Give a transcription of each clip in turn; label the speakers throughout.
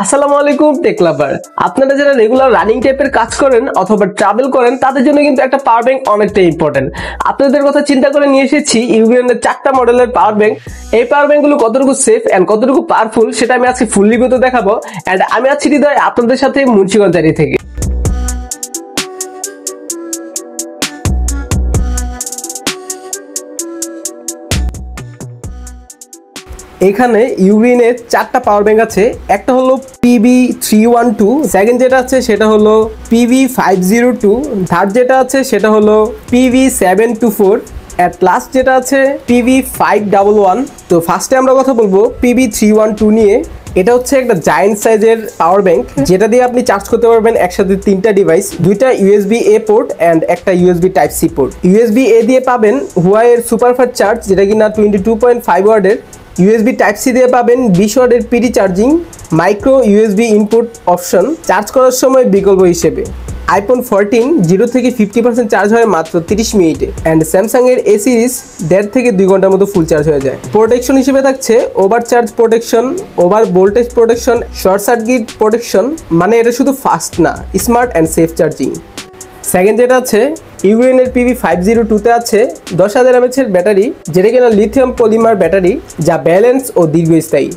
Speaker 1: আসসালামু আলাইকুম টেক লাভার। আপনারা যারা রেগুলার রানিং টাইপের কাজ করেন অথবা ট্রাভেল করেন তাদের জন্য কিন্তু একটা পাওয়ার ব্যাংক অনেকটাই ইম্পর্টেন্ট। আপনাদের কথা চিন্তা করে নিয়ে এসেছি ইউগ্রেনের 4টা মডেলের পাওয়ার ব্যাংক। এই পাওয়ার ব্যাংক গুলো কতটুকু সেফ এন্ড কতটুকু পাওয়ারফুল সেটা আমি আজকে ফুল রিভিউতে দেখাবো। এন্ড আমি আছি হৃদয় আপনাদের সাথে মুন্সিগঞ্জ থেকে। এখানে ইউগ্রিনের 4টা পাওয়ার ব্যাংক আছে। একটা হলো PB312, সেকেন্ড যেটা আছে সেটা হলো PB502, থার্ড যেটা আছে সেটা হলো PB724, এট লাস্ট যেটা আছে PB511। তো ফার্স্টে আমরা কথা বলবো PB312 নিয়ে। এটা হচ্ছে একটা জায়ান্ট সাইজের পাওয়ার ব্যাংক যেটা দিয়ে আপনি চার্জ করতে পারবেন একসাথে 3টা ডিভাইস, 2টা USB-A পোর্ট এন্ড একটা USB Type-C পোর্ট। USB-A দিয়ে পাবেন হুয়াইয়ের সুপারফাস্ট চার্জ যেটা কিনা 22.5 ওয়াটের, USB Type-C দিয়ে পাবেন 20 ওয়াটের PD charging, micro USB input option, charge করার সময় বিকল্প হিসেবে। iPhone 14 0 থেকে 50% চার্জ হয় মাত্র 30 মিনিটে এন্ড স্যামসাং এর A সিরিজ 1.5 থেকে 2 ঘন্টার মতো ফুল চার্জ হয়ে যায়। প্রোটেকশন হিসেবে থাকছে over charge protection, over voltage protection, short circuit protection, মানে এটা শুধু ফাস্ট না, smart and safe charging. Second যেটা আছে ইউগ্রেনের PB502 আছে 10,000 mAh এর ব্যাটারি যেটা কিনা লিথিয়াম পলিমার ব্যাটারি যা ব্যালেন্স ও দীর্ঘস্থায়ী।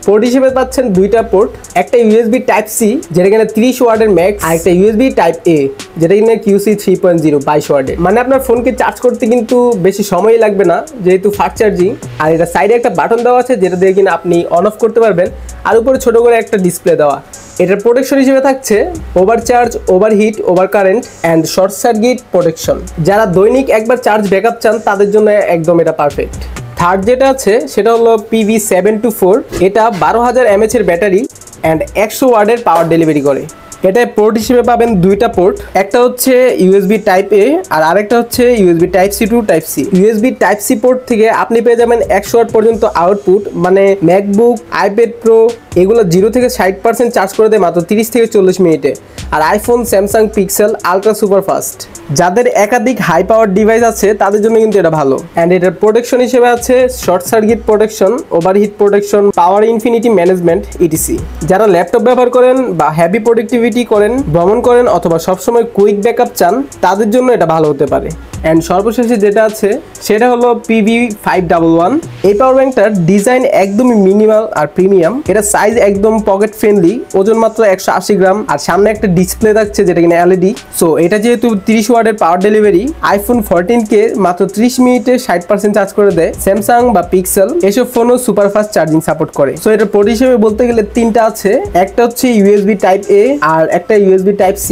Speaker 1: পোর্ট হিসেবে পাচ্ছেন 2টা পোর্ট, একটা USB Type-C যেটা কিনা 30 ওয়াটের ম্যাক্স আর একটা USB Type-A যেটা কিনা QC 3.0 22 ওয়াটের। মানে আপনার ফোনকে চার্জ করতে কিন্তু বেশি সময় লাগবে না যেহেতু ফাস্ট চার্জিং। আর এটা সাইডে একটা বাটন দেওয়া আছে যেটা দিয়ে কিনা আপনি অন অফ করতে পারবেন, আর উপরে ছোট করে একটা ডিসপ্লে দেওয়া। এটার প্রোটেকশন হিসেবে থাকছে over charge, over heat, over current and short circuit protection. যারা দৈনিক একবার চার্জ ব্যাকআপ চান তাদের জন্য একদম এটা পারফেক্ট। থার্ড যেটা আছে সেটা হলো PB724, এটা 12,000 mAh এর ব্যাটারি এন্ড 100 ওয়াটের পাওয়ার ডেলিভারি করে। এটা পোর্ট হিসেবে পাবেন 2টা পোর্ট, একটা হচ্ছে USB Type-A আর আরেকটা হচ্ছে USB Type-C to Type-C। USB Type-C port থেকে আপনি পেয়ে যাবেন 100 ওয়াট পর্যন্ত আউটপুট, মানে ম্যাকবুক, আইপ্যাড প্রো এগুলো 0 থেকে 60% চার্জ করে দেয় মাত্র 30 থেকে 40 মিনিটে। আর iPhone, Samsung Pixel ultra super fast, যাদের একাধিক হাই পাওয়ার ডিভাইস আছে তাদের জন্য কিন্তু এটা ভালো। এন্ড এটার প্রোটেকশন হিসেবে আছে short circuit protection, overheat protection, power infinity management etc। যারা ল্যাপটপ ব্যবহার করেন বা হেভি প্রোডাক্টিভিটি করেন, ভ্রমণ করেন অথবা সবসময় কুইক ব্যাকআপ চান তাদের জন্য এটা ভালো হতে পারে। এন্ড সর্বশেষে যেটা আছে সেটা হলো PB511। এই পাওয়ার ব্যাংকটার ডিজাইন একদমই মিনিমাল আর প্রিমিয়াম। এটা সাইজ একদম পকেট ফ্রেন্ডলি, ওজন মাত্র 180 গ্রাম আর সামনে একটা ডিসপ্লে থাকছে যেটা কিনা LED। সো এটা যেহেতু 30 ওয়াটের পাওয়ার ডেলিভারি, iPhone 14 কে মাত্র 30 মিনিটে 60% চার্জ করে দেয়। স্যামসাং বা পিক্সেল এসব ফোনও সুপার ফাস্ট চার্জিং সাপোর্ট করে। সো এটা পোর্ট হিসেবে বলতে গেলে 3টা আছে, একটা হচ্ছে USB Type-A আর একটা USB Type-C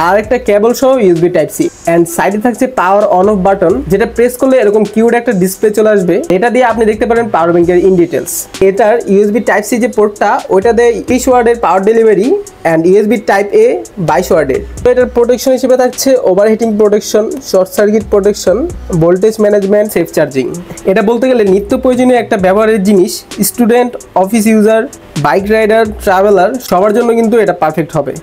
Speaker 1: আর একটা কেবল সহ USB Type-C। এন্ড সাইডে থাকছে পাওয়ার অন অফ বাটন যেটা প্রেস করলে এরকম কিউট একটা ডিসপ্লে চলে আসবে। এটা দিয়ে আপনি দেখতে পারেন পাওয়ার ব্যাংকের ইন ডিটেলস। এটার USB Type-C যে পোর্টটা ওইটা দেয় 30 ওয়াটের পাওয়ার ডেলিভারি এন্ড USB Type-A 22 ওয়াটের। তো এটার প্রোটেকশন হিসেবে থাকছে overheating protection, short circuit protection, voltage management, safe charging. এটা বলতে গেলে নিত্য প্রয়োজনীয় একটা ব্যবহারের জিনিস। Student, office user, bike rider, traveller সবার জন্য কিন্তু এটা পারফেক্ট হবে।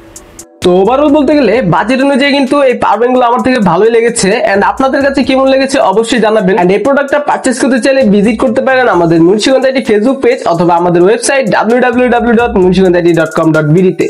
Speaker 1: তো ওভারঅল বলতে গেলে বাজেট অনুযায়ী কিন্তু এই পাওয়ার ব্যাংক গুলো আমার থেকে ভালোই লেগেছে। এন্ড আপনাদের কাছে কেমন লেগেছে অবশ্যই জানাবেন। এন্ড এই প্রোডাক্টটা পারচেজ করতে চাইলে ভিজিট করতে পারেন আমাদের মুন্সিগঞ্জ ফেসবুক পেজ অথবা আমাদের ওয়েবসাইট www.munshiganjit.com.bd তে।